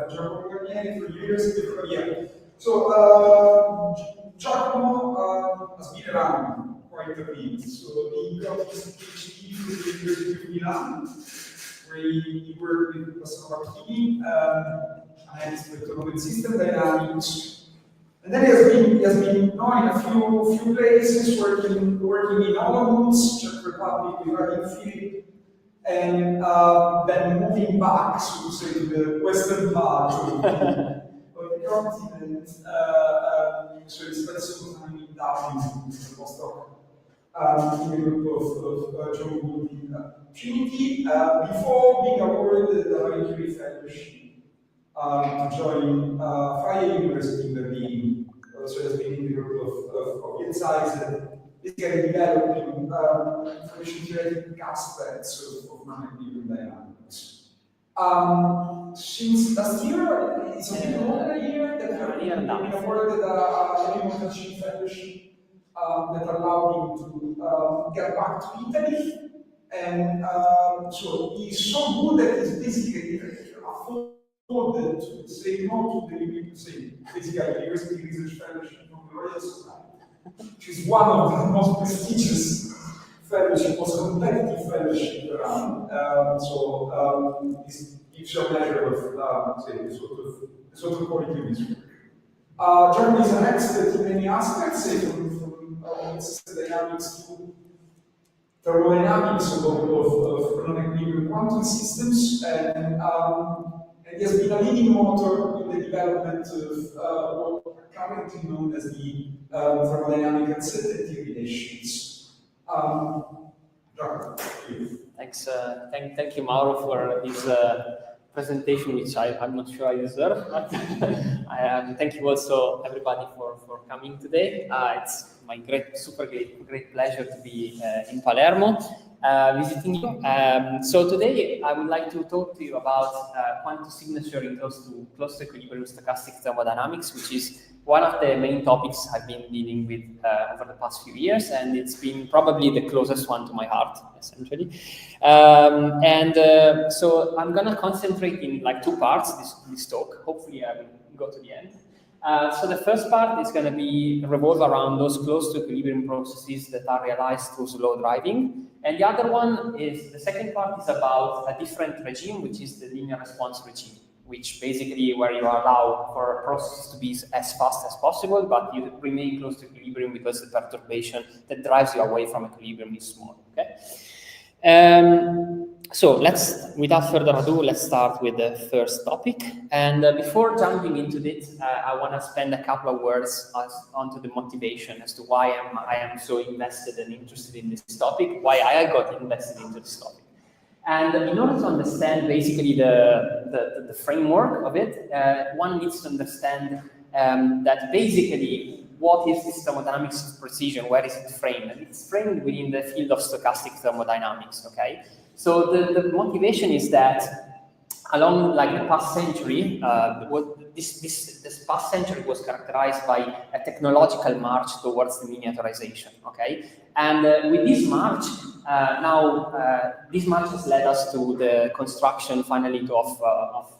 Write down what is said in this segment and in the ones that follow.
Giacomo Guarneri from University of Pavia. So Giacomo has been around quite a bit. So he got his PhD from the University of Milan, where he worked with Pascal Martini and with system dynamics. And then he has been known in a few places, working in Olomouc, Czech Republic, with Philip, and then moving back, so to say, to the western part of the continent. So he spent some time in Dublin, the postdoc, in a group of John Gould in Trinity, before being awarded the Marie Curie Fellowship to join Freie University in Berlin. So he has been in the group of insights and basically developing information theoretic aspects of non-equilibrium dynamics. Since last year, it's a bit more than a year that he has been awarded a Marie Fellowship that allowed him to get back to Italy. And so he's so good that he's basically afforded to say no to the basically University Research Fellowship from the Royal Society, which is one of the most prestigious fellowship, most competitive fellowship around. This gives you a measure of the sort of quality of his work. John is an expert in many aspects, from system dynamics to thermodynamics of non-equilibrium quantum systems, and he has been a leading motor in the development of what are currently known as the thermodynamic uncertainty relations. Thanks, thank you, Mauro, for this presentation, which I'm not sure I deserve. But thank you also, everybody, for coming today. It's my great pleasure to be in Palermo, visiting you. So today I would like to talk to you about quantum signature in close to equilibrium stochastic thermodynamics, which is one of the main topics I've been dealing with over the past few years, and it's been probably the closest one to my heart, essentially. So I'm gonna concentrate in like two parts this talk. Hopefully I will go to the end. So the first part is going to be revolve around those close to equilibrium processes that are realized through slow driving, and the other one is the second part is about a different regime, which is the linear response regime, which basically where you allow for processes to be as fast as possible, but you remain close to equilibrium because the perturbation that drives you away from equilibrium is small. Okay. So without further ado, let's start with the first topic. And before jumping into it, I want to spend a couple of words onto the motivation as to why I am so invested and interested in this topic, why I got invested into this topic. And in order to understand basically the framework of it, one needs to understand that basically what is this thermodynamics of precision, where is it framed? And it's framed within the field of stochastic thermodynamics, okay? So the motivation is that along like the past century, this past century was characterized by a technological march towards the miniaturization, okay? And with this march, this march has led us to the construction finally of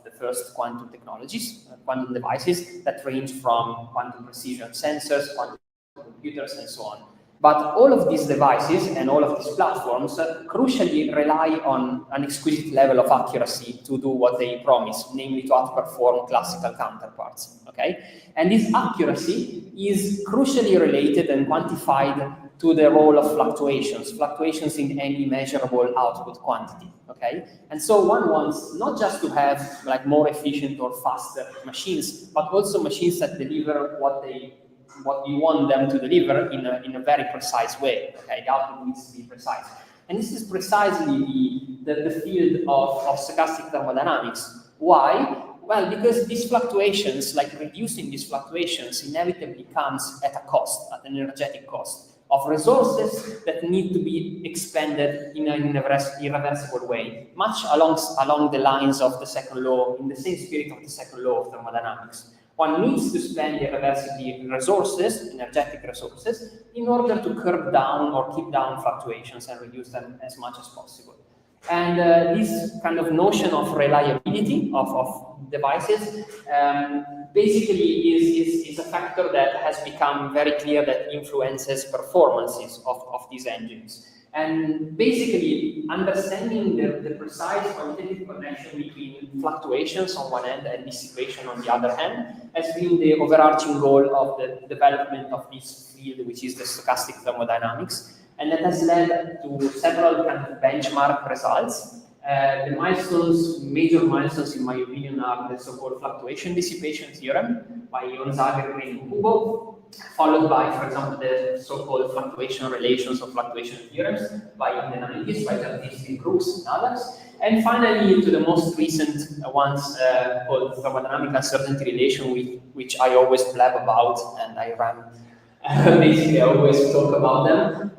the first quantum technologies, quantum devices that range from quantum precision sensors, quantum computers, and so on. But all of these devices and all of these platforms crucially rely on an exquisite level of accuracy to do what they promise, namely to outperform classical counterparts, okay? And this accuracy is crucially related and quantified to the role of fluctuations in any measurable output quantity, okay? And so one wants not just to have like more efficient or faster machines, but also machines that deliver what you want them to deliver in a very precise way, okay? The output needs to be precise. And this is precisely the field of stochastic thermodynamics. Why? Well, because these fluctuations, like reducing these fluctuations, inevitably comes at a cost, at an energetic cost of resources that need to be expended in an irreversible way, much along the lines of the second law, in the same spirit of the second law of thermodynamics. One needs to spend irreversibly resources, energetic resources, in order to curb down or keep down fluctuations and reduce them as much as possible. And this kind of notion of reliability of devices basically is a factor that has become very clear that influences performances of these engines. And basically, understanding the precise quantitative connection between fluctuations on one end and dissipation on the other hand has been the overarching goal of the development of this field, which is the stochastic thermodynamics. And that has led to several kind of benchmark results. The milestones, major milestones in my opinion, are the so-called fluctuation dissipation theorem by Gonzaga, Green, and Kubo, followed by, for example, the so-called fluctuation relations or fluctuation theorems in the 90s by Jardinsky, Brooks, and others. And finally, to the most recent ones called thermodynamic uncertainty relation, which I always blab about, and I ran. Basically, I always talk about them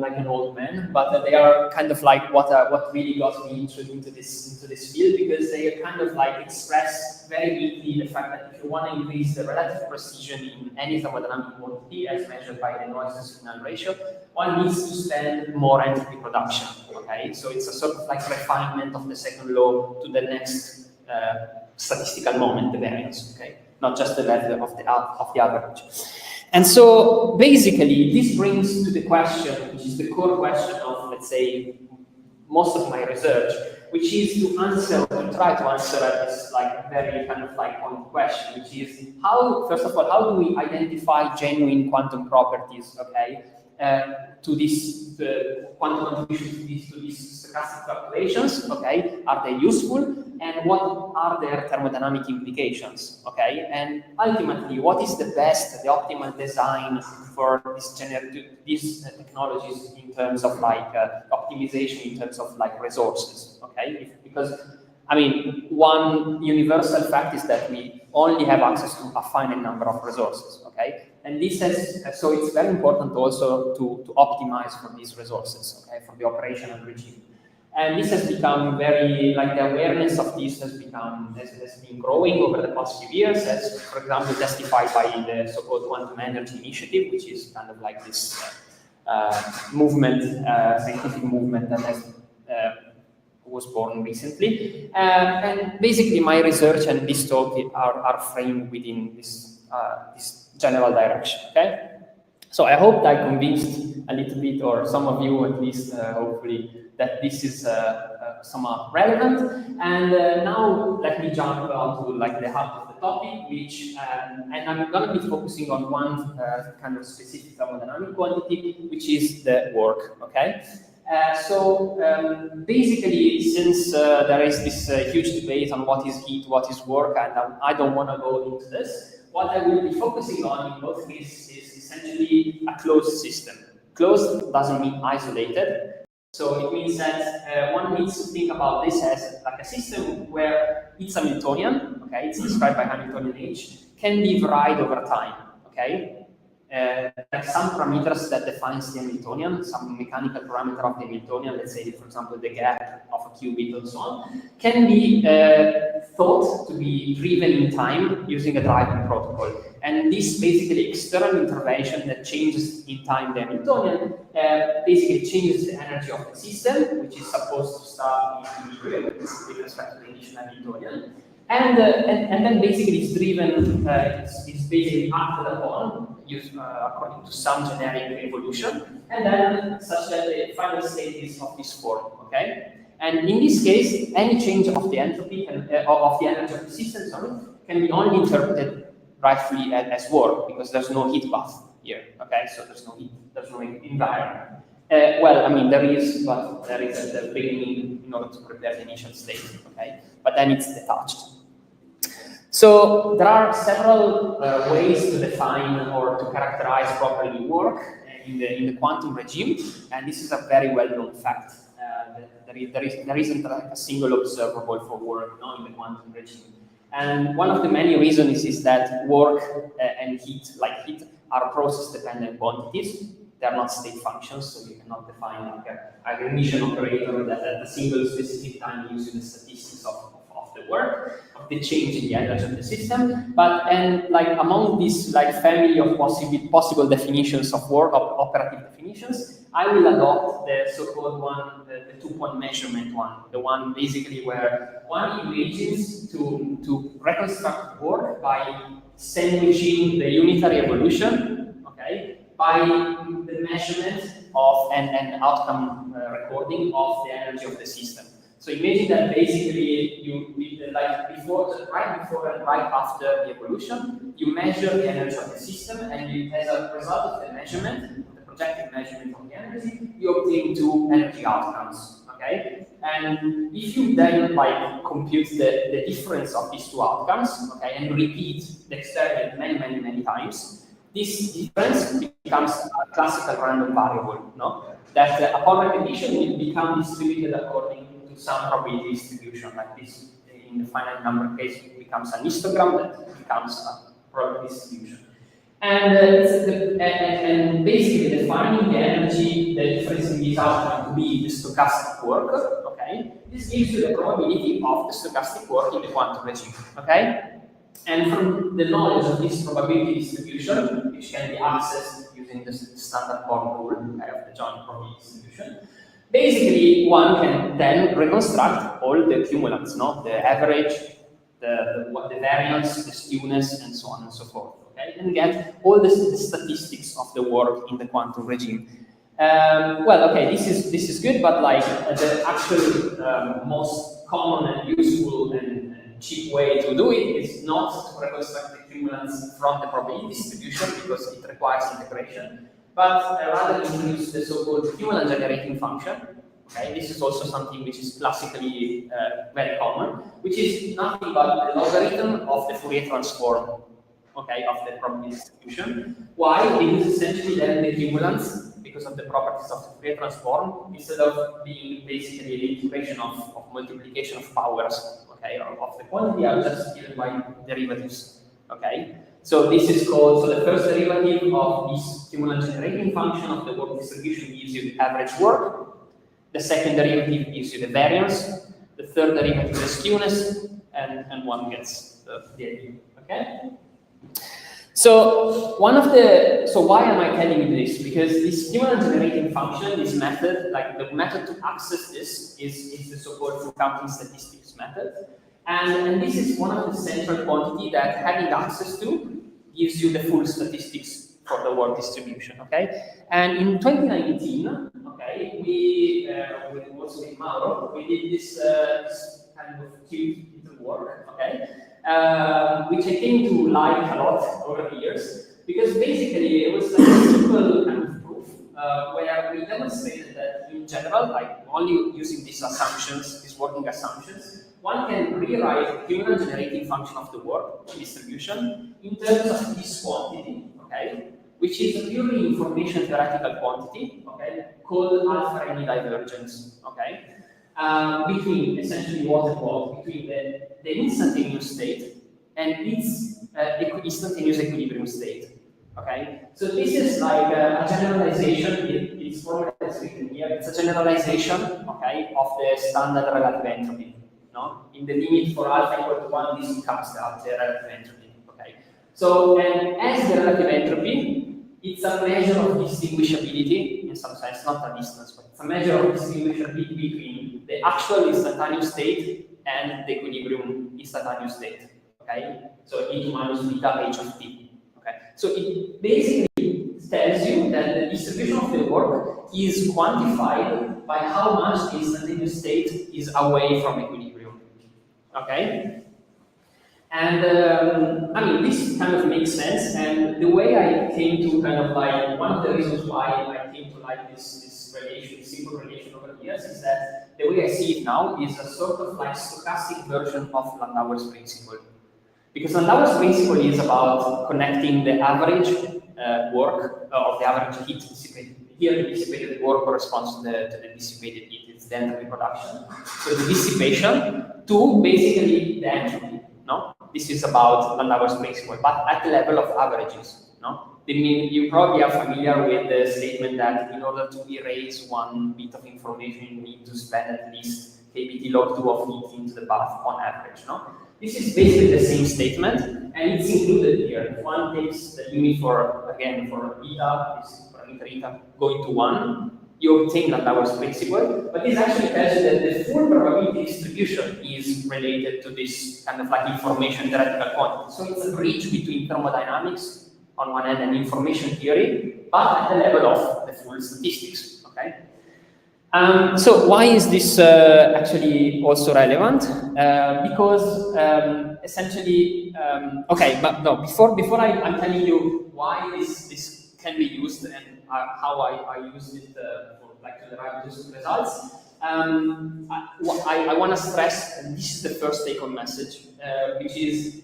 like an old man, but they are kind of like what really got me into this field, because they kind of like express very neatly the fact that if you want to increase the relative precision in any thermodynamic quantity as measured by the noise to signal ratio, one needs to spend more entropy production. Okay, so it's a sort of like refinement of the second law to the next statistical moment, the variance. Okay, not just the level of the average. And so basically, this brings to the question, which is the core question of, let's say, most of my research, which is to try to answer this like very kind of like point question, which is how, first of all, how do we identify genuine quantum properties, okay, to this quantum contributions to these stochastic fluctuations, okay? Are they useful? And what are their thermodynamic implications, okay? And ultimately, what is the best, the optimal design for these technologies in terms of like optimization, in terms of like resources, okay? Because I mean, one universal fact is that we only have access to a finite number of resources, okay? And this has, so it's very important also to optimize for these resources, okay, for the operational regime. And this has become very, like the awareness of this has been growing over the past few years, as for example testified by the so-called Quantum Energy Initiative, which is kind of like this movement, scientific movement that has was born recently. And basically my research and this talk are framed within this general direction, okay? So I hope I convinced a little bit, or some of you at least, hopefully, that this is somewhat relevant. And now let me jump onto like the heart of the topic, which, and I'm going to be focusing on one kind of specific thermodynamic quantity, which is the work, okay? Basically, since there is this huge debate on what is heat, what is work, and I don't want to go into this, what I will be focusing on in both cases is essentially a closed system. Closed doesn't mean isolated. So it means that one needs to think about this as like a system where it's Hamiltonian, okay, it's described by Hamiltonian H, can be varied over time, okay? Like some parameters that defines the Hamiltonian, some mechanical parameter of the Hamiltonian, let's say, for example, the gap of a qubit and so on, can be thought to be driven in time using a driving protocol. And this basically external intervention that changes in time the Hamiltonian basically changes the energy of the system, which is supposed to start in equilibrium with respect to the initial Hamiltonian. And then basically it's driven, it's basically acted upon according to some generic evolution, and then such that the final state is of this form, okay? And in this case, any change of the entropy of the energy of the system, can be only interpreted rightfully as work, because there's no heat bath here, okay? So there's no heat, there's no environment. Well, I mean, there is, but there is at the beginning in order to prepare the initial state, okay? But then it's detached. So there are several ways to define or to characterize properly work in the quantum regime, and this is a very well-known fact. There isn't a single observable for work in the quantum regime. And one of the many reasons is that work and heat, like heat, are process-dependent quantities. They are not state functions, so you cannot define like an emission operator that at a single specific time gives you the statistics of the work, the change in the energy of the system. But and like among this like family of possible definitions of work, of operative definitions, I will adopt the so-called one, the two-point measurement one, the one basically where one imagines to reconstruct work by sandwiching the unitary evolution, okay, by the measurement of an outcome recording of the energy of the system. So imagine that basically you like right before and right after the evolution, you measure the energy of the system, and you, as a result of the measurement, the projected measurement of the energy, you obtain two energy outcomes. Okay, and if you then like compute the difference of these two outcomes, okay, and repeat the experiment many times, this difference becomes a classical random variable, no? That upon repetition will become distributed according to some probability distribution, like this. In the finite number case, it becomes an histogram that becomes a probability distribution. And, and basically defining the energy, the difference in this outcome to be the stochastic work, okay? This gives you the probability of the stochastic work in the quantum regime, okay? And from the knowledge of this probability distribution, which can be accessed using the standard form rule of the joint probability distribution, basically one can then reconstruct all the cumulants, no? The average, the variance, the skewness, and so on and so forth. Okay? And get all the statistics of the work in the quantum regime. Well, okay, this is good, but like the actual most common and useful and cheap way to do it is not to reconstruct the cumulants from the probability distribution because it requires integration, but rather introduce the so-called cumulant generating function. Okay, this is also something which is classically very common, which is nothing but the logarithm of the Fourier transform, okay, of the probability distribution. Why? Because essentially then the cumulants, because of the properties of the Fourier transform, instead of being basically the integration of multiplication of powers, okay, of the quantity, are just given by derivatives, okay. So this is called, so the first derivative of this cumulant generating function of the work distribution gives you the average work. The second derivative gives you the variance. The third derivative the skewness, and one gets the idea, okay? So why am I telling you this? Because this cumulant generating function, this method, like the method to access this is the so-called counting statistics method. And this is one of the central quantity that having access to gives you the full statistics for the work distribution, okay? And in 2019, okay, we also with Mauro, we did this kind of cute little work, okay? Which I came to like a lot over the years, because basically it was like a simple kind of proof where we demonstrated that in general, like only using these assumptions, these working assumptions, one can rewrite the cumulant generating function of the work distribution in terms of this quantity, okay, which is a purely information theoretical quantity, okay, called alpha Rényi divergence, okay. Between essentially between the instantaneous state and its instantaneous equilibrium state. Okay, so this is like a generalization. It's formula that's written here. It's a generalization, okay, of the standard relative entropy. No, in the limit for alpha equal to 1, this becomes the relative entropy. Okay, so and as the relative entropy, it's a measure of distinguishability in some sense, not a distance, but it's a measure of distinguishability between the actual instantaneous state and the equilibrium instantaneous state. Okay, so e minus beta h of t. Okay, so it basically tells you that the distribution of the work is quantified by how much the instantaneous state is away from equilibrium. Okay. And I mean, this kind of makes sense. And the way I came to kind of like, one of the reasons why I came to like this relation, this simple relation over the years, is that the way I see it now is a sort of like stochastic version of Landauer's principle. Because Landauer's principle is about connecting the average work or the average heat dissipated. Here, the dissipated work corresponds to the dissipated heat, it's the entropy production. So the dissipation to basically the entropy. No? This is about Landauer's principle, but at the level of averages. No? You probably are familiar with the statement that in order to erase one bit of information, you need to spend at least kBT log 2 of heat into the bath on average. No? This is basically the same statement, and it's included here. If one takes the limit for, again, for eta, this parameter eta, going to 1, you obtain Landauer's principle, but this actually tells you that the full probability distribution is related to this kind of like information theoretical quantity. So it's a bridge between thermodynamics on one hand and information theory, but at the level of the full statistics, okay? So why is this actually also relevant? Because essentially, okay, but no, before I'm telling you why this can be used and how I use it for like to derive these results, I want to stress, and this is the first take-home message, which is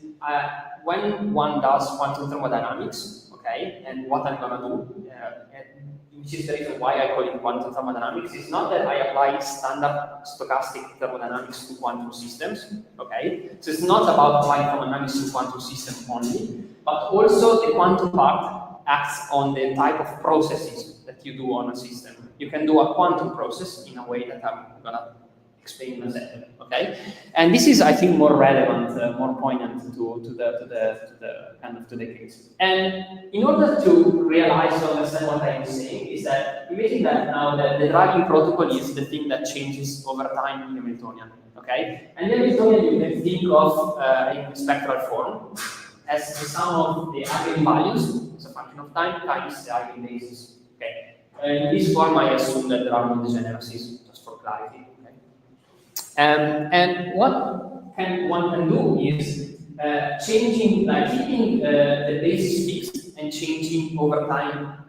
when one does quantum thermodynamics, okay, and what I'm gonna do, which is the reason why I call it quantum thermodynamics, is not that I apply standard stochastic thermodynamics to quantum systems, okay? So it's not about applying thermodynamics to quantum systems only, but also the quantum part acts on the type of processes that you do on a system. You can do a quantum process in a way that I'm gonna explain in a second, okay? And this is, I think, more relevant, more poignant to the case. And in order to realize, to understand what I'm saying, is that imagine that now that the driving protocol is the thing that changes over time in the Hamiltonian, okay? And the Hamiltonian you can think of in spectral form as the sum of the eigenvalues, as a function of time, times the eigenbases, okay? In this form, I assume that there are no degeneracies, just for clarity. And what one can do is changing, keeping the basis fixed and changing over time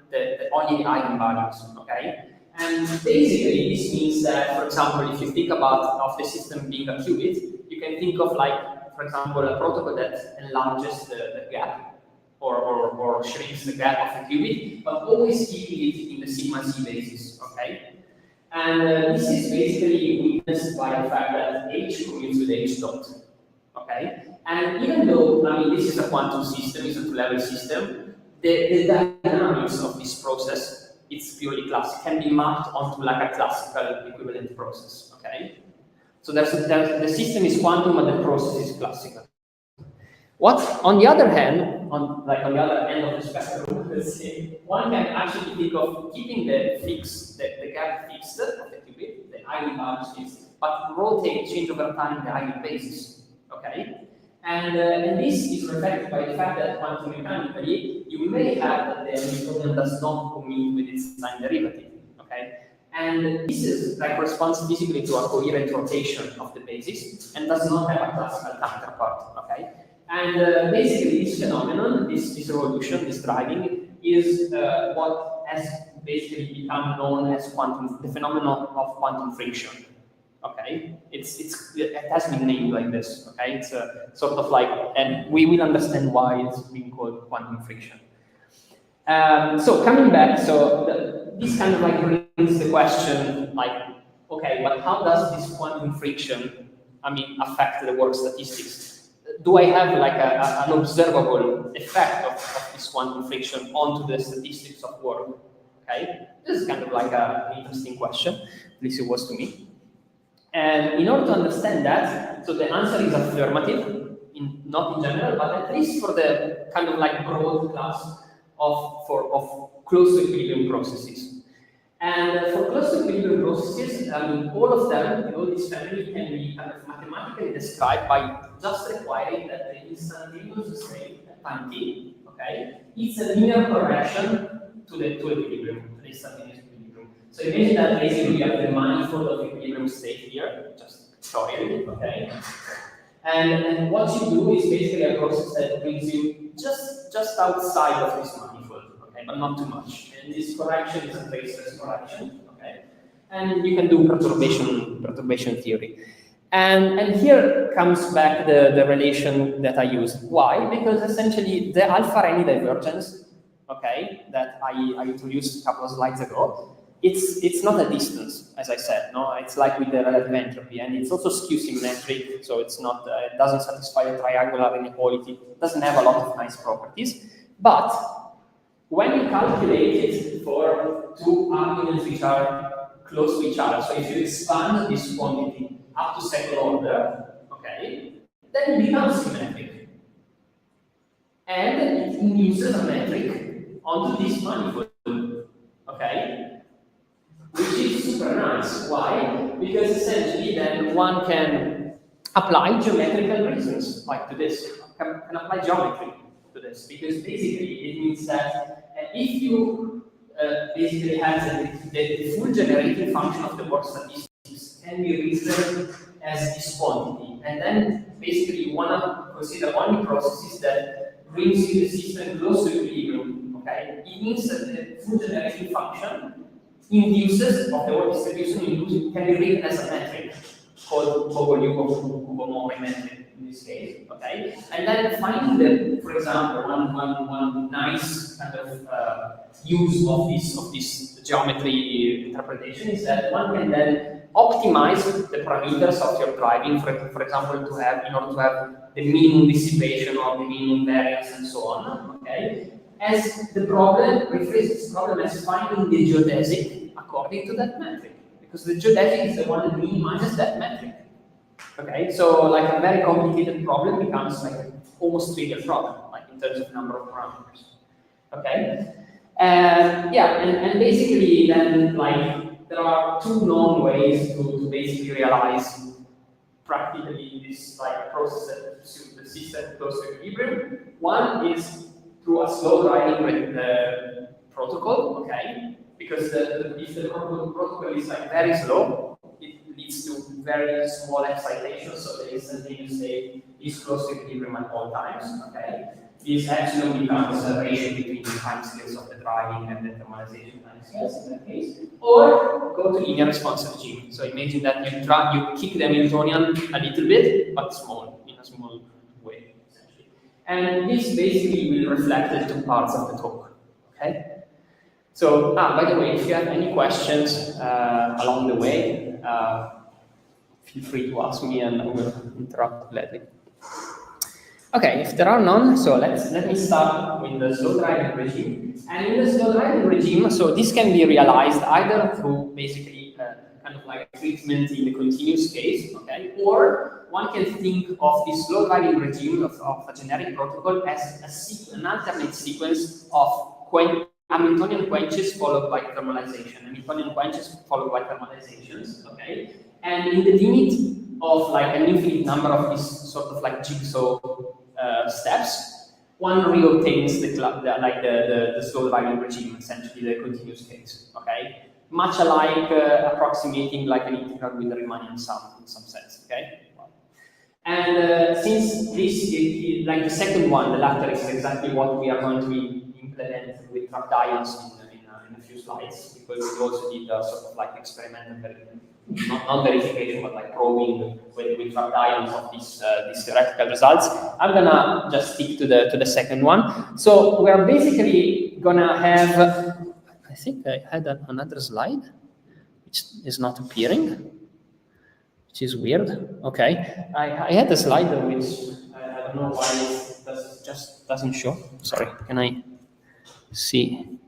only the eigenvalues, okay? And basically, this means that, for example, if you think of the system being a qubit, you can think of, like, for example, a protocol that enlarges the gap or shrinks the gap of the qubit, but always keeping it in the sigma z basis, okay? And this is basically witnessed by the fact that H commutes with H dot, okay? And even though, I mean, this is a quantum system, it's a two-level system, the dynamics of this process, it's purely classical, can be mapped onto like a classical equivalent process, okay? So the system is quantum, but the process is classical. What, on the other hand, on the other end of the spectrum, let's say, one can actually think of keeping the gap fixed of the qubit, the eigenvalues fixed, but change over time the eigenbasis, okay? And this is reflected by the fact that quantum mechanically, you may have that the Hamiltonian does not commute with its time derivative, okay? And this is corresponds physically to a coherent rotation of the basis and does not have a classical counterpart, okay? And basically, this phenomenon, this revolution, this driving, is what has basically become known as the phenomenon of quantum friction. Okay, it has been named like this. Okay, it's a sort of like, and we will understand why it's being called quantum friction. So coming back, this kind of like brings the question, like, okay, but how does this quantum friction, affect the work statistics? Do I have like an observable effect of this quantum friction onto the statistics of work? Okay, this is kind of like an interesting question, at least it was to me. And in order to understand that, so the answer is affirmative, not in general, but at least for the kind of like broad class of close to equilibrium processes. And for close to equilibrium processes, all of them, all this family can be kind of mathematically described by just requiring that the instantaneous state at time t, okay, is a linear progression to the equilibrium, to the instantaneous equilibrium. So imagine that basically you have the manifold of equilibrium state here, just storing it, okay? And what you do is basically a process that brings you just outside of this manifold, okay, but not too much. And this correction is a traceless correction, okay? And you can do perturbation theory. And here comes back the relation that I use. Why? Because essentially the alpha Reni divergence, okay, that I introduced a couple of slides ago, it's not a distance, as I said, no? It's like with the relative entropy, and it's also skew symmetric, so it's not, it doesn't satisfy a triangular inequality, it doesn't have a lot of nice properties, but when you calculate it for two arguments which are close to each other, so if you expand this quantity up to second order, okay, then it becomes symmetric. And it induces a metric onto this manifold, okay? Which is super nice. Why? Because essentially then one can apply geometrical reasons, like to this, can apply geometry to this, because basically it means that if you basically have the full generating function of the work statistics can be reasoned as this quantity, and then basically you want to consider only processes that brings you the system close to equilibrium, okay? It means that the full generating function induces of the work distribution can be written as a metric called Bogoliukow metric in this case, okay? And then finding the, for example, one nice kind of use of this geometry interpretation is that one can then optimize the parameters of your driving, for example, to have in order to have the minimum dissipation or the minimum variance and so on, okay? As the problem, rephrase this problem as finding the geodesic according to that metric, because the geodesic is the one that minimizes that metric. Okay, so like a very complicated problem becomes like an almost trivial problem, like in terms of number of parameters. Okay, and basically then like there are two known ways to basically realize practically this like process that pursues the system close to equilibrium. One is through a slow driving protocol, okay? Because if the protocol is like very slow, it leads to very small excitation, so the instantaneous state is close to equilibrium at all times, okay? This epsilon becomes a ratio between the time scales of the driving and the thermalization time scales in that case. Or go to linear response regime. So imagine that you kick the Hamiltonian a little bit, but small, in a small way, essentially. And this basically will reflect the two parts of the talk, okay? So, by the way, if you have any questions along the way, feel free to ask me and I will interrupt gladly. Okay, if there are none, so let me start with the slow driving regime. And in the slow driving regime, so this can be realized either through basically kind of like treatment in the continuous case, okay, or one can think of this slow driving regime of a generic protocol as an alternate sequence of Hamiltonian quenches followed by thermalization, Hamiltonian quenches followed by thermalizations, okay, and in the limit of like an infinite number of these sort of like jigsaw steps, one reobtains the slow driving regime, essentially the continuous case. Okay, much alike approximating like an integral with the Riemannian sum in some sense. Okay, and since this, like the second one, the latter is exactly what we are going to implement with trapped ions in a few slides, because we also did sort of like experimental not verification, but like probing with trapped ions of these theoretical results. I'm gonna just stick to the second one. So we are basically gonna have. I think I had another slide, which is not appearing, which is weird. Okay, I had a slide which I don't know why it just doesn't show. Sorry, can I see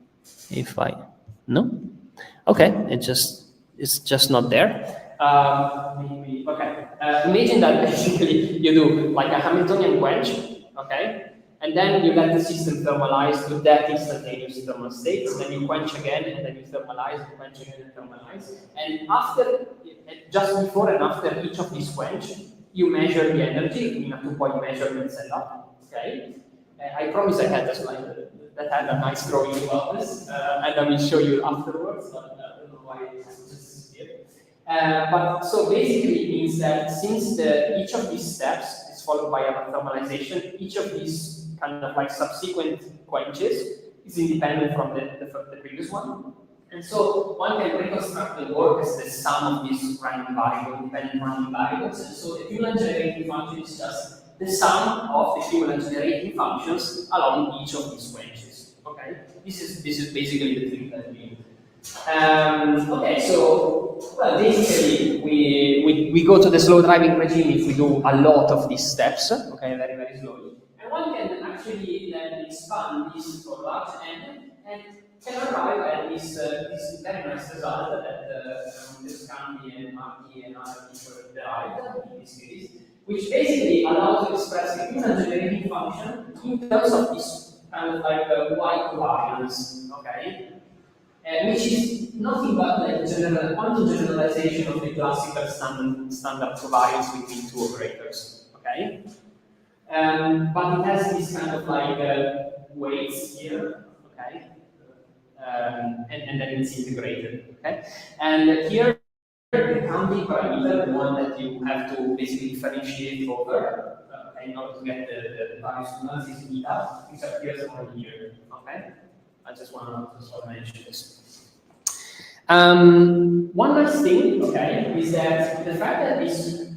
if I no? Okay, it's just not there. Okay. Imagine that basically you do like a Hamiltonian quench, okay, and then you let the system thermalize to that instantaneous thermal state, then you quench again, and then you thermalize, you quench again, and thermalize. And after, just before and after each of these quench, you measure the energy in a two-point measurement setup, okay. I promise I had a slide that had a nice drawing about this, and I will show you afterwards, but I don't know why it just disappeared. But so basically it means that since each of these steps is followed by a thermalization, each of these kind of like subsequent quenches is independent from the previous one. And so one can reconstruct the work as the sum of these random variables, independent random variables. And so the cumulant generating function is just the sum of the cumulant generating functions along each of these quenches. Okay, this is basically the thing that we do. Okay, so well, basically we go to the slow driving regime if we do a lot of these steps. Okay, very very slowly, and one can actually then expand this for large n and can arrive at this very nice result that Descanti and Marti and other people derived in this series, which basically allows to express the human generating function in terms of this kind of like Y covariance, okay? Which is nothing but like a quantum generalization of the classical standard covariance between two operators, okay? But it has this kind of like weights here, okay? And then it's integrated, okay? And here, the counting parameter, the one that you have to basically differentiate over in order to get the values analysis beta, this appears over here, okay? I just want to mention this. One nice thing, okay, is that the fact that this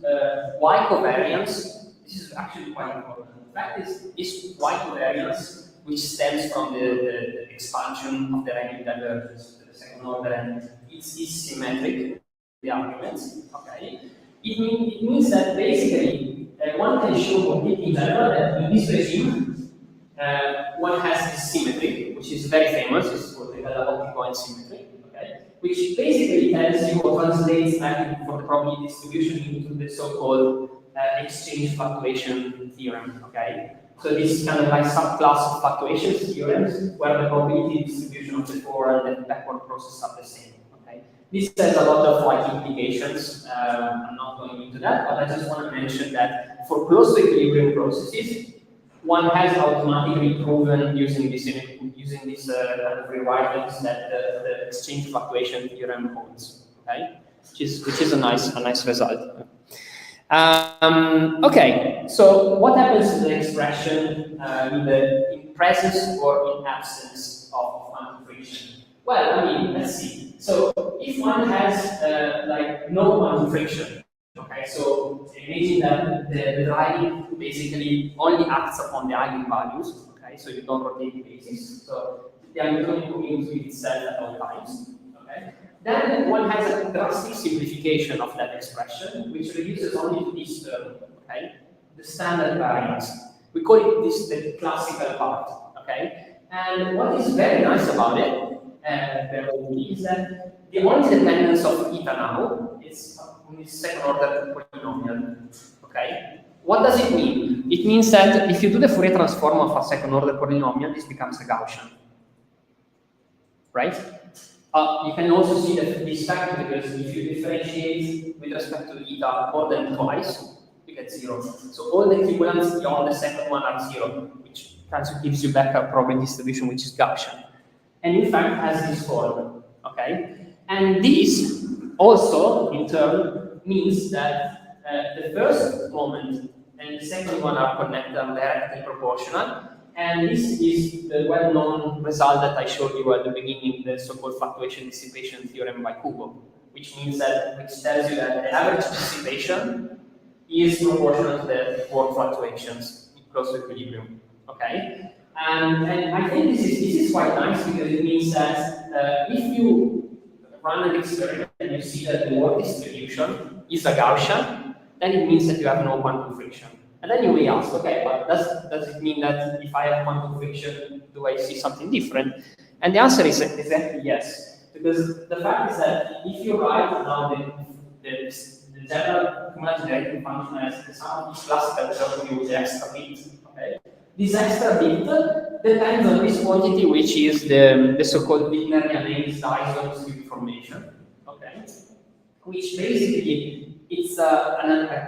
Y covariance, this is actually quite important. The fact is this Y covariance, which stems from the expansion of the ranking divergence to the second order, and it's symmetric, the arguments, okay? It means that basically one can show completely in general that in this regime, one has this symmetry, which is very famous, it's called the Galotti-Cohen symmetry, okay? Which basically tells you or translates for the probability distribution into the so-called exchange fluctuation theorem, okay? So this is kind of like subclass of fluctuation theorems where the probability distribution of the forward and backward process are the same, okay? This has a lot of like implications. I'm not going into that, but I just want to mention that for close to equilibrium processes, one has automatically proven using this kind of rewritings that the exchange fluctuation theorem holds, okay? Which is a nice result. Okay, so what happens to the expression in presence or in absence of quantum friction? Well, I mean, let's see. So if one has like no quantum friction, okay, so imagine that the driving basically only acts upon the eigenvalues, okay, so you don't rotate the basis, so the Hamiltonian commutes with itself at all times, okay. Then one has a drastic simplification of that expression, which reduces only to this term, okay, the standard variance. We call it the classical part, okay. And what is very nice about it, is that the only dependence of eta now is on this second order polynomial, okay? What does it mean? It means that if you do the Fourier transform of a second order polynomial, this becomes a Gaussian, right? You can also see that this fact because if you differentiate with respect to eta more than twice, you get 0. So all the equivalents beyond the second one are 0, which gives you back a probability distribution which is Gaussian. And in fact has this form, okay? And this also, in turn, means that the first moment and the second one are connected and directly proportional. And this is the well-known result that I showed you at the beginning, the so-called fluctuation dissipation theorem by Kubo, which tells you that the average dissipation is proportional to the forward fluctuations close to equilibrium, okay? And I think this is quite nice because it means that if you run an experiment and you see that the work distribution is a Gaussian, then it means that you have no quantum friction. And then you may ask, okay, but does it mean that if I have quantum friction, do I see something different? And the answer is exactly yes. Because the fact is that if you write now the general cumulative generating function as the sum of these classical terms with the extra bit, okay? This extra bit depends on this quantity, which is the so-called linearly annexed isotope formation, okay? Which basically it's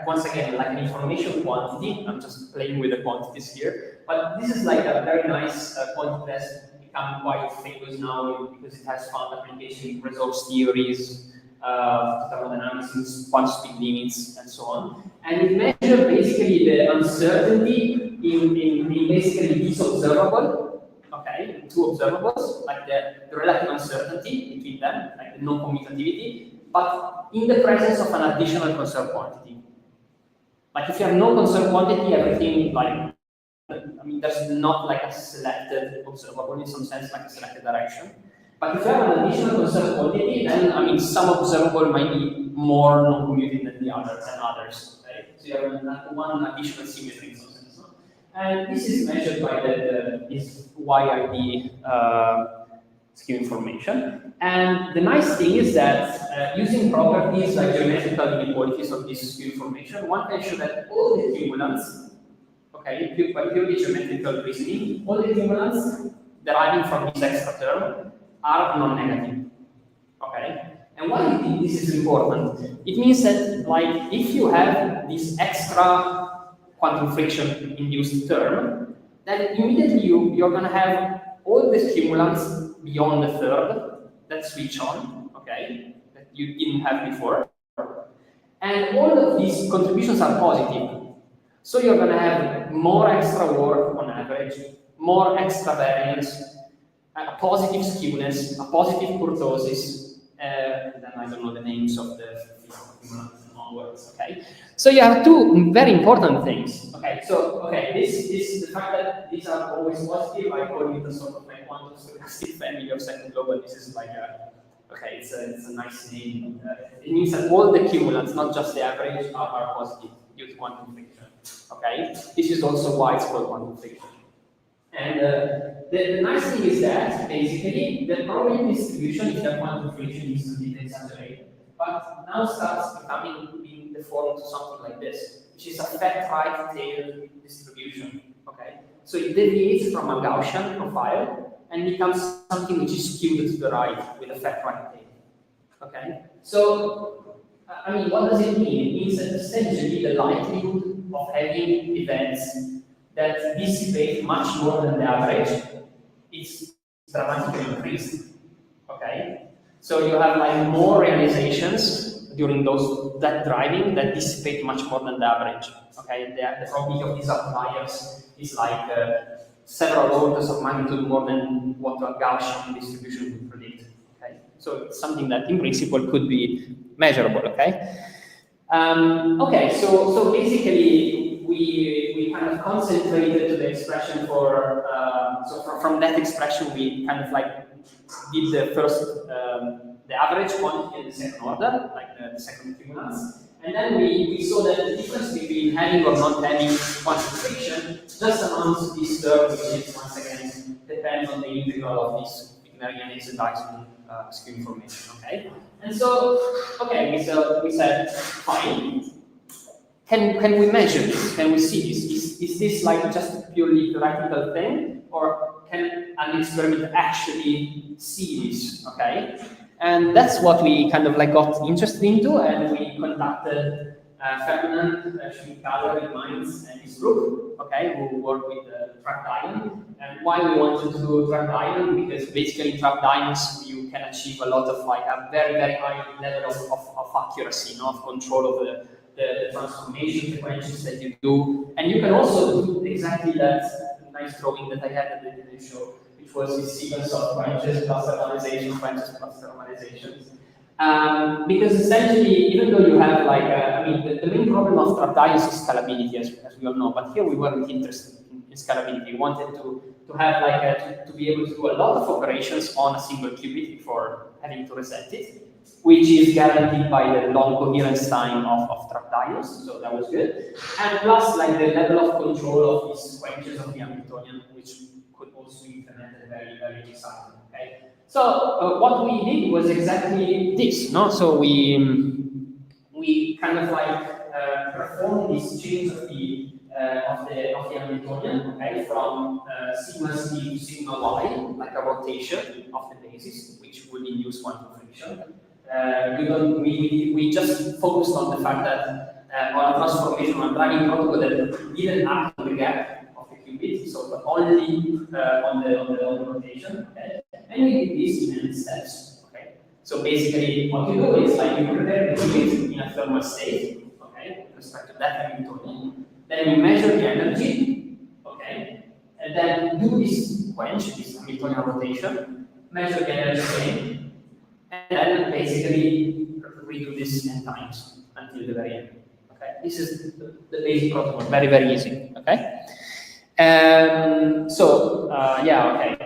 once again like an information quantity. I'm just playing with the quantities here, but this is like a very nice quantity that's become quite famous now because it has found application in resource theories, thermodynamics, quantum speed limits, and so on. And it measures basically the uncertainty in basically this observable, okay, the two observables, like the relative uncertainty between them, like the non-commutativity, but in the presence of an additional conserved quantity. Like if you have no conserved quantity, everything like, I mean, there's not like a selected observable in some sense, like a selected direction. But if you have an additional conserved quantity, then I mean, some observable might be more non-commuting than the others and others. Okay? So you have one additional symmetry in some sense. No? And this is measured by this YRD skew information. And the nice thing is that using properties like geometrical inequalities of this skew information, one can show that all the cumulants, okay, by purely geometrical reasoning, all the cumulants deriving from this extra term are non-negative. Okay, and why do you think this is important? It means that, like, if you have this extra quantum friction induced term, then immediately you're going to have all the cumulants beyond the third that switch on, okay, that you didn't have before, and all of these contributions are positive. So you're going to have more extra work on average, more extra variance, a positive skewness, a positive kurtosis, and then I don't know the names of the onwards, okay? So you have two very important things, okay? So, okay, the fact that these are always positive, I call it a sort of like quantum stochastic family of second global. This is like a, okay, it's a nice name. It means that all the cumulants, not just the average, are positive due to quantum friction, okay? This is also why it's called quantum friction. And the nice thing is that, basically, the probability distribution is that quantum friction is a bit exaggerated, but now starts becoming in the form to something like this, which is a fact right tail distribution, okay? So it deviates from a Gaussian profile and becomes something which is skewed to the right with a fact right tail, okay? So, I mean, what does it mean? It means that essentially the likelihood of having events that dissipate much more than the average is dramatically increased, okay? So you have like more realizations during that driving that dissipate much more than the average, okay? And the probability of these outliers is like several orders of magnitude more than what a Gaussian distribution would predict, okay? So it's something that in principle could be measurable, okay? Okay, so basically we kind of concentrated to the expression for, so from that expression we kind of like did the first, the average quantity in the second order, like the second cumulants, and then we saw that the difference between having or not having quantum friction just amounts to this term, which is once again depends on the integral of this Wignerian Dyson skew information, okay? And so, okay, we said, fine. Can we measure this? Can we see this? Is this like just a purely theoretical thing, or can an experiment actually see this? Okay, and that's what we kind of like got interested into, and we contacted Ferdinand Schmidt-Kaller in Mainz and his group, okay, who work with trapped ion. And why we wanted to do trapped ion? Because basically in trapped ions you can achieve a lot of like a very high level of accuracy, you know, of control of the transformation sequences that you do, and you can also do exactly that nice drawing that I had at the beginning show, which was this sequence of quenches plus thermalization, quenches plus thermalizations. Because essentially, even though you have like, I mean, the main problem of trapped ions is scalability, as we all know, but here we weren't interested in scalability. We wanted to have like to be able to do a lot of operations on a single qubit before having to reset it, which is guaranteed by the long coherence time of trapped ions, so that was good. And plus, like the level of control of these quenches of the Hamiltonian, which could also be implemented very exciting. Okay. So what we did was exactly this, no? So we kind of like performed this change of the Hamiltonian, okay, from sigma c to sigma y, like a rotation of the basis, which would induce quantum friction. We just focused on the fact that on a transformation, on a driving protocol that didn't act on the gap of the qubit, so only on the rotation, okay? And we did this in steps, okay? So basically, what you do is like you prepare the qubit in a thermal state, okay, with respect to that Hamiltonian. Then you measure the energy, okay, and then do this quench, this Hamiltonian rotation, measure the energy gain, and then basically redo this n times until the very end. Okay, this is the basic protocol, very easy. Okay, so yeah, okay.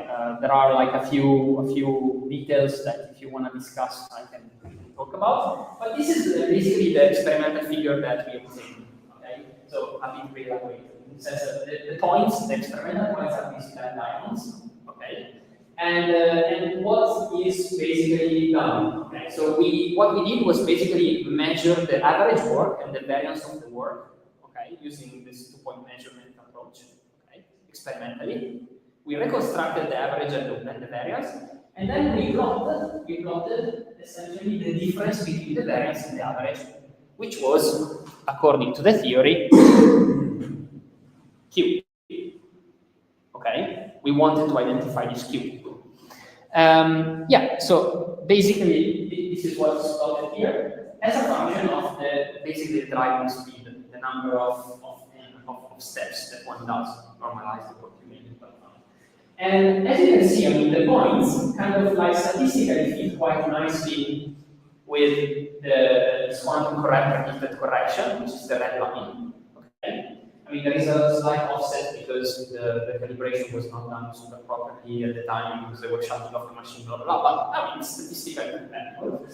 There are like a few details that if you want to discuss, I can talk about. But this is basically the experimental figure that we obtained. Okay, so a bit re-elaborated. It says that the points, the experimental points are these diamonds. Okay. And what is basically done? Okay, so what we did was basically measure the average work and the variance of the work, okay, using this two-point measurement approach, okay, experimentally. We reconstructed the average and the variance, and then we plotted essentially the difference between the variance and the average, which was, according to the theory, Q. Okay, we wanted to identify this Q. Yeah, so basically this is what's plotted here as a function of basically the driving speed, the number of steps that one does, normalized opportunity. And as you can see, I mean, the points kind of like statistically fit quite nicely with this quantum correct predicted correction, which is the red line. Okay. I mean, there is a slight offset because the calibration was not done super properly at the time because they were shutting off the machine, blah, blah, blah. But I mean, it's statistically compatible.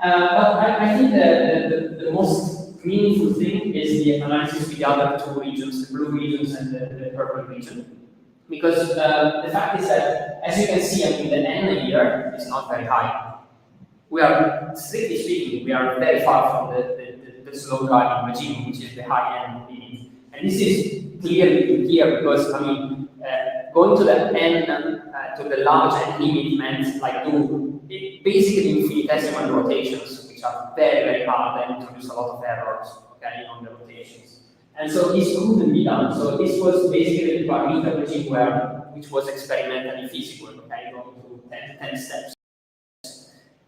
But I think the most meaningful thing is the analysis with the other two regions, the blue regions and the purple region. Because the fact is that, as you can see, I mean, the N here is not very high. We are, strictly speaking, we are very far from the slow driving regime, which is the high-end limit. And this is clearly here because, I mean, going to the N, to the large N limit meant like do basically infinitesimal rotations, which are very, very hard and introduce a lot of errors, okay, on the rotations. And so this couldn't be done. So this was basically the parameter regime which was experimentally feasible, okay, going to 10 steps.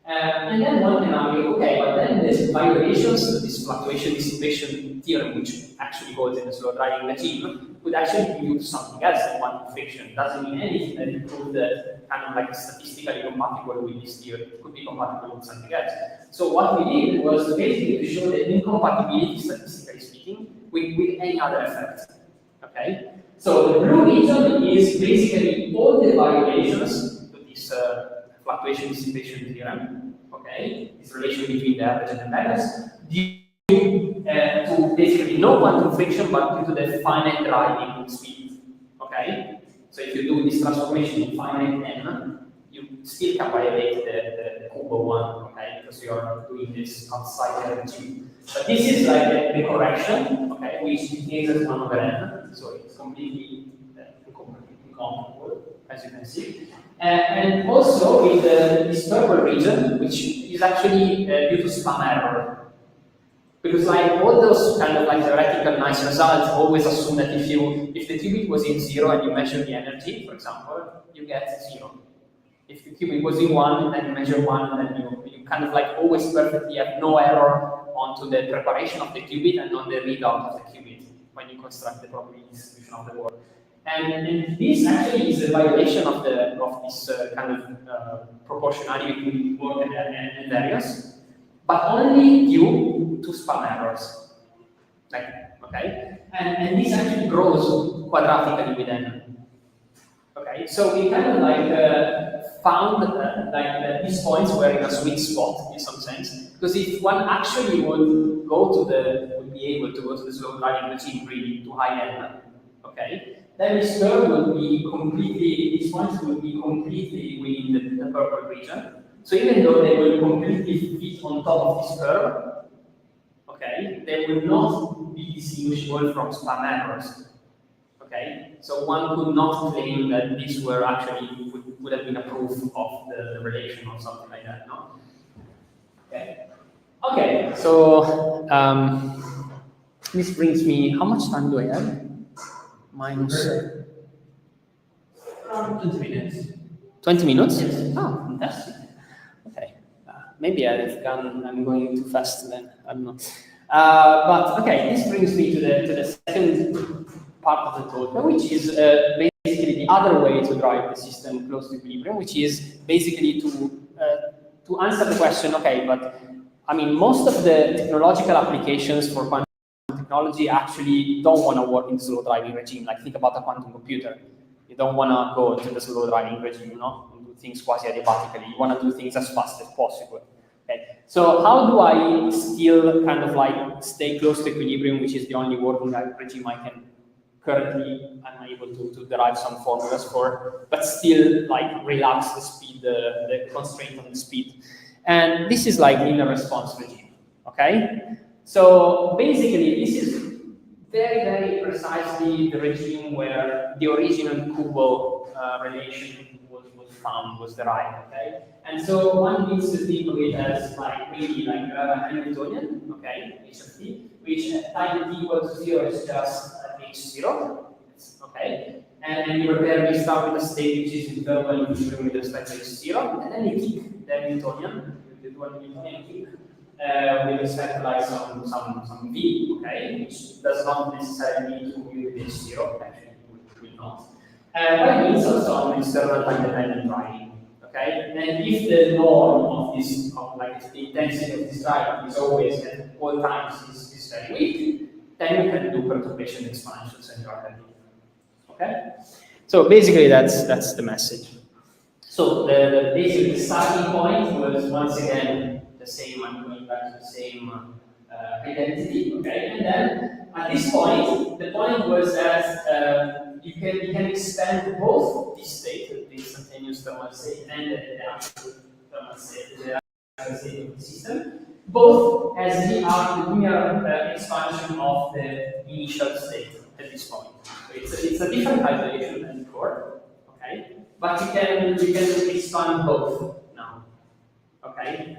And then one can argue, okay, but then there's violations, this fluctuation dissipation theorem, which actually holds in the slow driving regime, could actually be used to something else than quantum friction. It doesn't mean anything that it proved that kind of like statistically compatible with this theory. It could be compatible with something else. So what we did was basically to show the incompatibility, statistically speaking, with any other effect. Okay? So the blue region is basically all the violations to this fluctuation dissipation theorem, okay, this relation between the average and the variance, due to basically no quantum friction, but due to the finite driving speed, okay? So if you do this transformation in finite n, you still can violate the Kubo one, okay, because you are doing this outside the regime. But this is like the correction, okay, which behaves as 1 over n, so it's completely incompatible, as you can see. And also with this purple region, which is actually due to spam error. Because like all those kind of like theoretical nice results always assume that if the qubit was in 0 and you measure the energy, for example, you get 0. If the qubit was in 1, then you measure 1, and then you kind of like always perfectly have no error onto the preparation of the qubit and on the readout of the qubit when you construct the probability distribution of the work. And this actually is a violation of this kind of proportionality between work and variance, but only due to spam errors. Like, okay? And this actually grows quadratically with n. Okay, so we kind of like found like these points were in a sweet spot in some sense, because if one actually would be able to go to the slow driving regime really to high n, okay, then this curve would be completely, these points would be completely within the purple region. So even though they will completely fit on top of this curve, okay, they will not be distinguishable from spam errors. Okay, so one could not claim that these were actually would have been a proof of the relation or something like that, no? Okay. Okay, so this brings me, how much time do I have? Minus 20 minutes. 20 minutes? Yes. Oh, fantastic. Okay. Maybe I'm going too fast then. I don't know. But okay, this brings me to the second part of the talk, which is basically the other way to drive the system close to equilibrium, which is basically to answer the question, okay, but I mean, most of the technological applications for quantum technology actually don't want to work in the slow driving regime. Like think about a quantum computer. You don't want to go to the slow driving regime, and do things quasi-adiabatically. You want to do things as fast as possible. Okay. So how do I still kind of like stay close to equilibrium, which is the only working regime I can currently I'm able to derive some formulas for, but still like relax the speed, the constraint on the speed. And this is like linear response regime, okay? So basically this is very, very precisely the regime where the original Kubo relation was found, was derived, okay? And so one needs to think of it as like really like you have a Hamiltonian, okay, h of t, which at time t equal to 0 is just h0, okay? And then you prepare, you start with a state which is interval equilibrium with respect to h0, and then you kick the Hamiltonian, the dual Hamiltonian kick, with respect to like some v, okay, which does not necessarily need to be with h0, actually it will not. By means of some external time-dependent driving, okay? And if the norm of this, of like the intensity of this driving is always at all times is very weak, then you can do perturbation expansions and you are happy. Okay? So basically that's the message. So basically the starting point was once again the same, I'm going back to the same identity, okay? And then at this point, the point was that you can expand both this state, the instantaneous thermal state, and the absolute thermal state, the actual state of the system, both as the linear expansion of the initial state at this point. So it's a different calculation than before, okay? But you can expand both now, okay?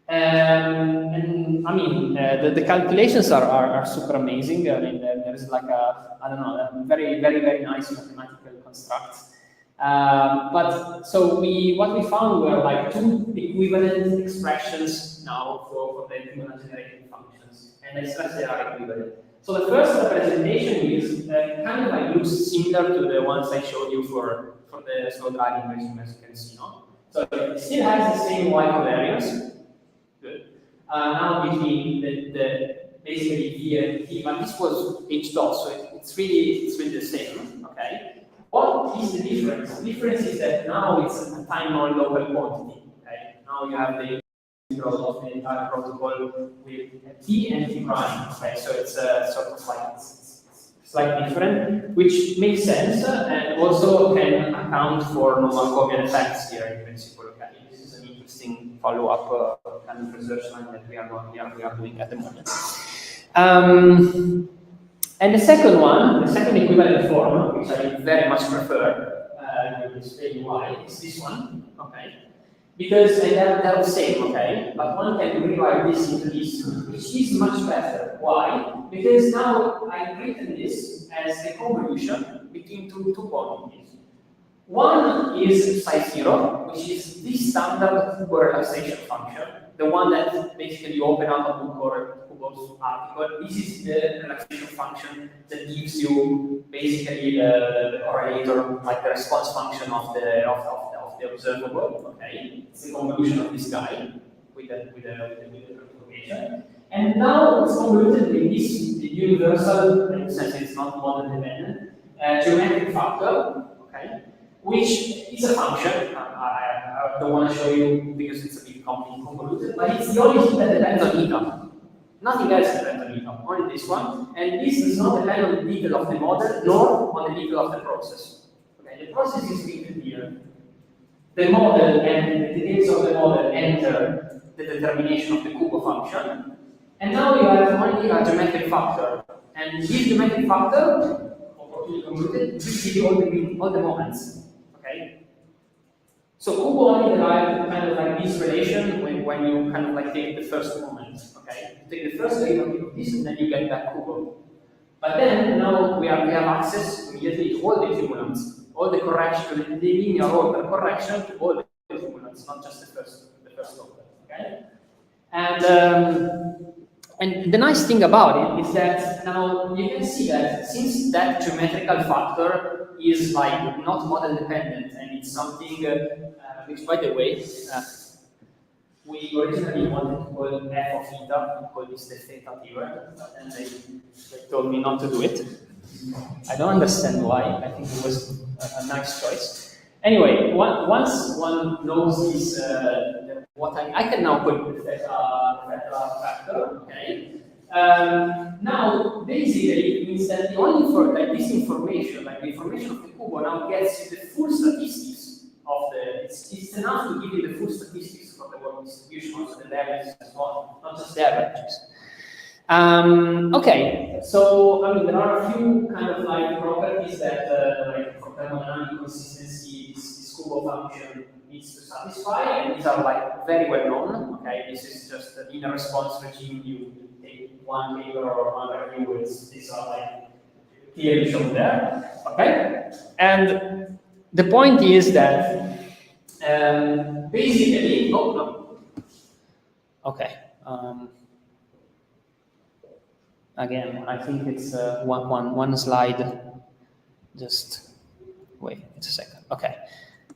And I mean, the calculations are super amazing. I mean, there's like I don't know, a very, very, very nice mathematical constructs. But so what we found were like two equivalent expressions now for the human generating functions, and I stress they are equivalent. So the first representation is kind of like looks similar to the ones I showed you for the slow driving regime, as you can see, no? So it still has the same Y covariance. Good. Now between the basically V and T, but this was H dot, so it's really the same. Okay. What is the difference? The difference is that now it's a time non-local quantity. Okay. Now you have the integral of the entire protocol with T and T prime. Okay. So it's sort of like it's slightly different, which makes sense and also can account for non-Markovian effects here in principle. Okay. This is an interesting follow-up kind of research line that we are doing at the moment. And the second one, the second equivalent form, which I very much prefer, I will explain why, is this one, okay? Because they're the same, okay? But one can rewrite this into this, which is much better. Why? Because now I've written this as a convolution between two quantities. One is psi 0, which is the standard Kubo relaxation function, the one that basically you open up a Kubo's article. This is the relaxation function that gives you basically the correlator, like the response function of the observable. Okay, it's the convolution of this guy with the perturbation. And now it's convoluted with this universal, in the sense it's not model dependent, geometric factor. Okay. Which is a function. I don't want to show you because it's a bit convoluted, but it's the only thing that depends on eta. Nothing else depends on eta, only this one. And this does not depend on the detail of the model, nor on the detail of the process. Okay, the process is written here. The model and the details of the model enter the determination of the Kubo function. And now you have only a geometric factor. And this geometric factor, convoluted, will give you all the moments. Okay? So Kubo only derived kind of like this relation when you kind of like take the first moment. Okay? You take the first derivative of this and then you get back Kubo. But then now we have access immediately to all the cumulants, all the correction, the linear order correction to all the cumulants, not just the first order. Okay? And the nice thing about it is that now you can see that since that geometrical factor is like not model dependent and it's something which, by the way, we originally wanted to call f of theta, we call this the theta theorem, and they told me not to do it. I don't understand why. I think it was a nice choice. Anyway, once one knows this, what I can now put the theta factor, okay? Now, basically, it means that the only this information, like the information of the Kubo, now gets you the full statistics of the. It's enough to give you the full statistics for the work distribution, also the averages and so on, not just the averages. Okay, so I mean there are a few kind of like properties that like for thermodynamic consistency this Kubo function needs to satisfy, and these are like very well known. Okay, this is just the inner response regime. You take one paper or one review. These are like clearly shown there. Okay, and the point is that basically, oh no, okay. Again, I think it's one slide. Just wait, it's a second. Okay,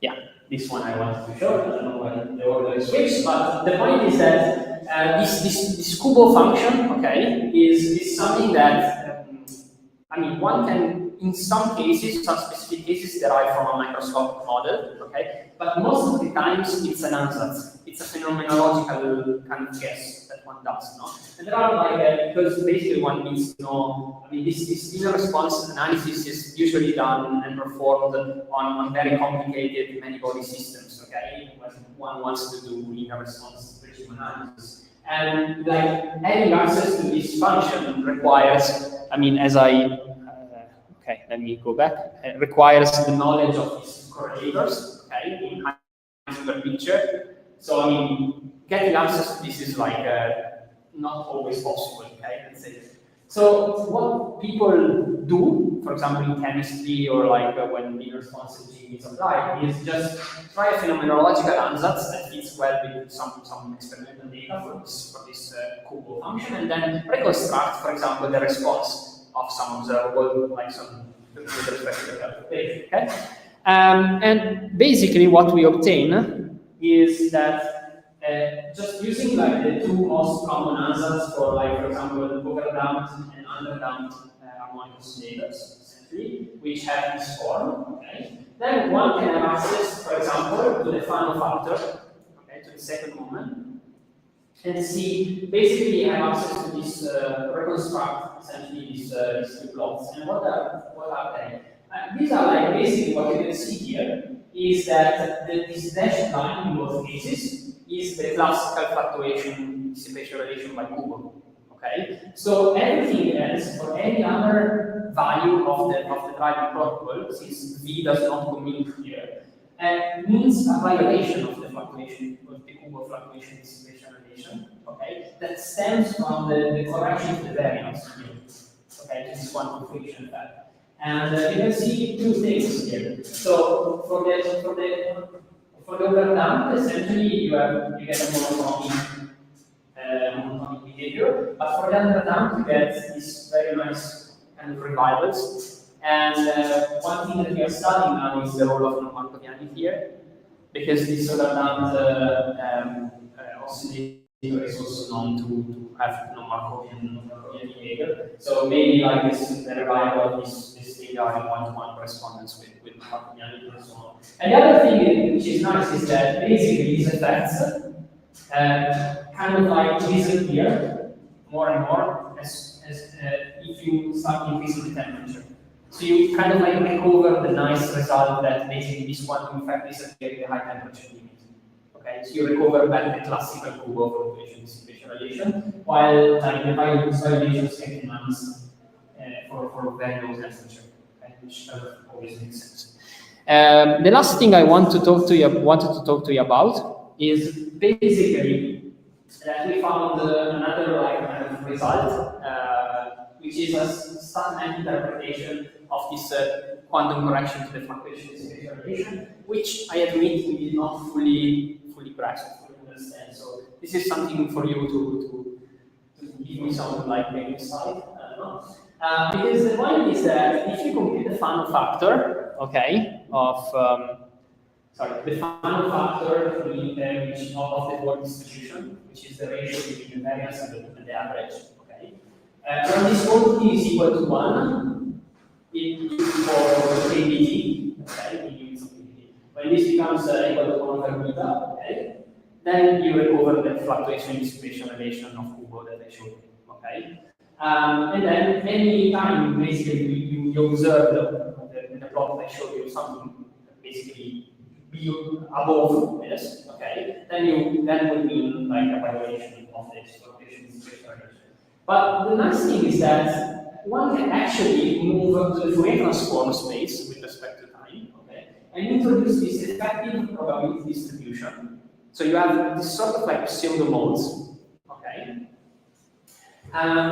yeah, this one I wanted to show. I don't know when the order is switched, but the point is that this Kubo function, okay, is something that I mean one can, in some cases, some specific cases, derive from a microscopic model, okay, but most of the times it's an ansatz. It's a phenomenological kind of guess that one does, no? And there are like, because basically one needs to know, I mean, this inner response analysis is usually done and performed on very complicated many-body systems, okay? When one wants to do inner response regime analysis. And like having access to this function requires, I mean, as I, okay, let me go back, requires the knowledge of these correlators, okay, in high picture. So, I mean, getting access to this is like not always possible, okay, let's say. So, what people do, for example, in chemistry or like when inner response regime is applied, is just try a phenomenological ansatz that fits well with some experimental data for this Kubo function, and then reconstruct, for example, the response of some observable, like some with respect to the calculation, okay? And basically, what we obtain is that just using like the two most common ansatz for like, for example, overdamped and underdamped harmonic oscillators, essentially, which have this form, okay? Then one can have access, for example, to the Fano factor, okay, to the second moment, and see, basically have access to this, reconstruct essentially these two plots. And what are they? These are like basically what you can see here is that this dashed line in both cases is the classical fluctuation dissipation relation by Kubo. Okay, so everything else for any other value of the driving protocol, since V does not commute here, means a violation of the fluctuation of the Kubo fluctuation dissipation relation. Okay, that stems from the correction of the variance here. Okay, this is one confliction effect. And you can see two things here. So for the overdamped, essentially you get a monotonic behavior, but for the underdamped you get these very nice kind of revivals. And one thing that we are studying now is the role of non-Markoviani here, because this overdamped oscillator is also known to have non-Markovian behavior. So maybe like this the revival of this thing are in one-to-one correspondence with Markovian and so on. And the other thing which is nice is that basically these effects kind of like disappear more and more as if you start increasing the temperature. So you kind of like recover the nice result that basically this quantum effect disappears in the high temperature limit. Okay, so you recover back the classical Kubo fluctuation dissipation relation, while like the violations can enhance for very low temperature, okay, which always makes sense. The last thing I wanted to talk to you about is basically that we found another like kind of result, which is a statement interpretation of this quantum correction to the fluctuation dissipation relation, which I admit we did not fully grasp, fully understand. So this is something for you to give me some like insight. Because the point is that if you compute the Fano factor, okay, of the Fano factor which of the work distribution, which is the ratio between the variance and the average, okay, when this quantity is equal to 1, for KBT, okay, in units of KBT. When this becomes equal to 1 over beta, okay, then you recover the fluctuation dissipation relation of Kubo that I showed you. okay? And then any time basically you observe the plot I showed you something basically be above this, okay? Then would mean like a violation of this rotation distribution. But the nice thing is that one can actually move to the Fourier transform space with respect to time, okay, and introduce this effective probability distribution. So you have this sort of like pseudo modes, okay,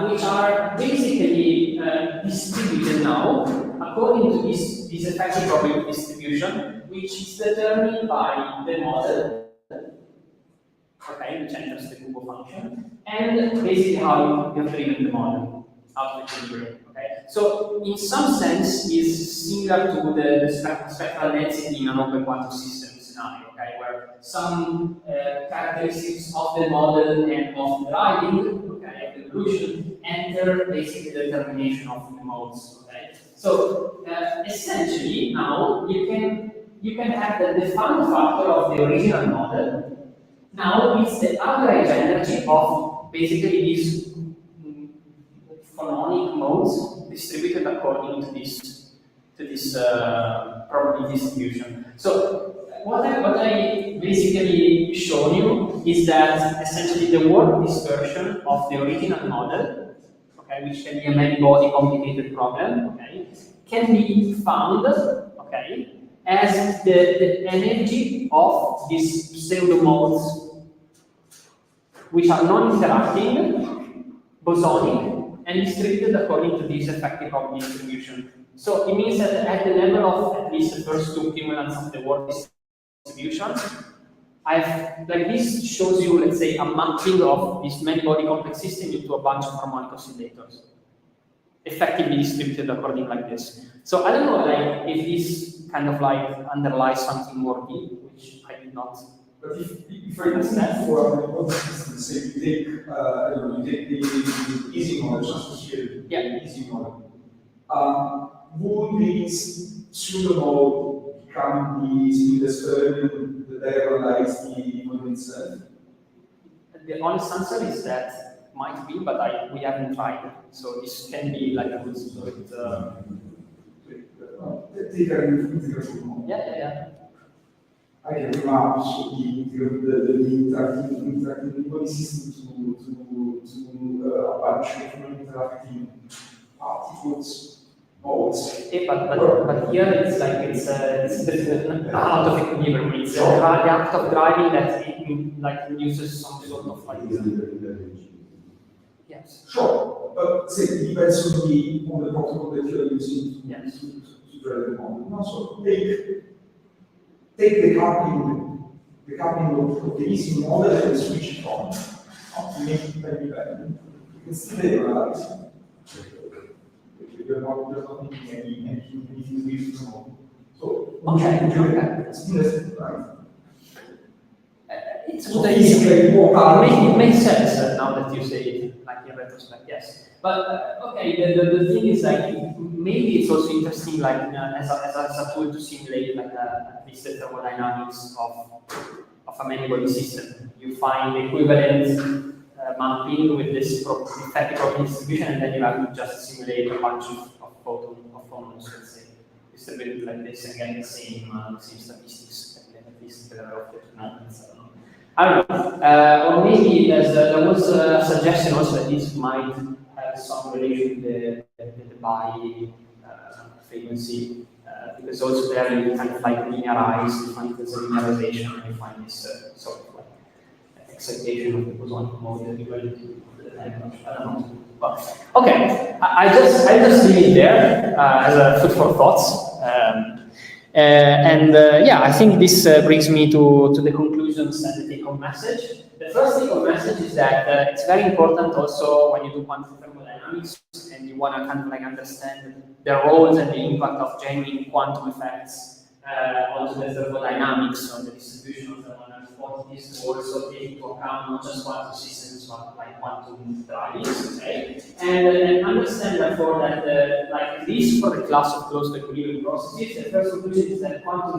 which are basically distributed now according to this effective probability distribution, which is determined by the model, okay, which enters the Kubo function, and basically how you have driven the model out of the equilibrium. Okay, so in some sense is similar to the spectral density in an open quantum system scenario, okay, where some characteristics of the model and of the driving, okay, of the evolution enter basically the determination of the modes. Okay, so essentially now you can have the fun factor of the original model. Now it's the average energy of basically these phononic modes distributed according to this probability distribution. So what I basically shown you is that essentially the work dispersion of the original model, okay, which can be a many-body complicated problem, okay, can be found, okay, as the energy of these pseudo modes which are non-interacting, bosonic, and distributed according to this effective probability distribution. So it means that at the level of at least the first two cumulants of the work distribution, like this shows you, let's say, a mapping of this many-body complex system into a bunch of harmonic oscillators, effectively distributed according like this. So I don't know, like, if this kind of like underlies something more deep, which I did not. But if I understand for what system, say you take, you take the easy model, just here, yeah, easy model. Would this pseudo mode become the speed disturbing that diagonalize the model itself? The honest answer is that might be, but we haven't tried. So this can be like a good split. Yeah. I can remap the interacting body system to a bunch of non-interacting particles, modes. But here it's like it's out of equilibrium. It's the act of driving that like induces some sort of like. Yes. Sure, but say it depends on the protocol that you're using to drive the model. No, so take the coupling of the easy model and switch it on. To make it very better. You can still realize you're not making anything with the model. So Okay. Still right. It's what it makes sense now that you say it, like in retrospect, yes. But okay, the thing is like maybe it's also interesting like as a tool to simulate like at least the thermodynamics of a many-body system. You find the equivalent mapping with this effective probability distribution, and then you have to just simulate a bunch of phonons, let's say, distributed like this, and get the same statistics at least the level of the moments. I don't know. Or maybe there was a suggestion also that this might have some relation to the pi frequency, because also there you kind of like linearize, you find there's a linearization, and you find this sort of like excitation of the bosonic mode equivalent to the language. I don't know. But, okay, I just leave it there as a food for thoughts. Yeah, I think this brings me to the conclusions and the take-home message. The first take-home message is that it's very important also when you do quantum thermodynamics and you want to kind of like understand the roles and the impact of genuine quantum effects onto the thermodynamics, on the distribution of thermodynamic quantities, to also take into account not just quantum systems but like quantum drivings, okay? And understand therefore that like at least for the class of closed equilibrium processes, the first conclusion is that quantum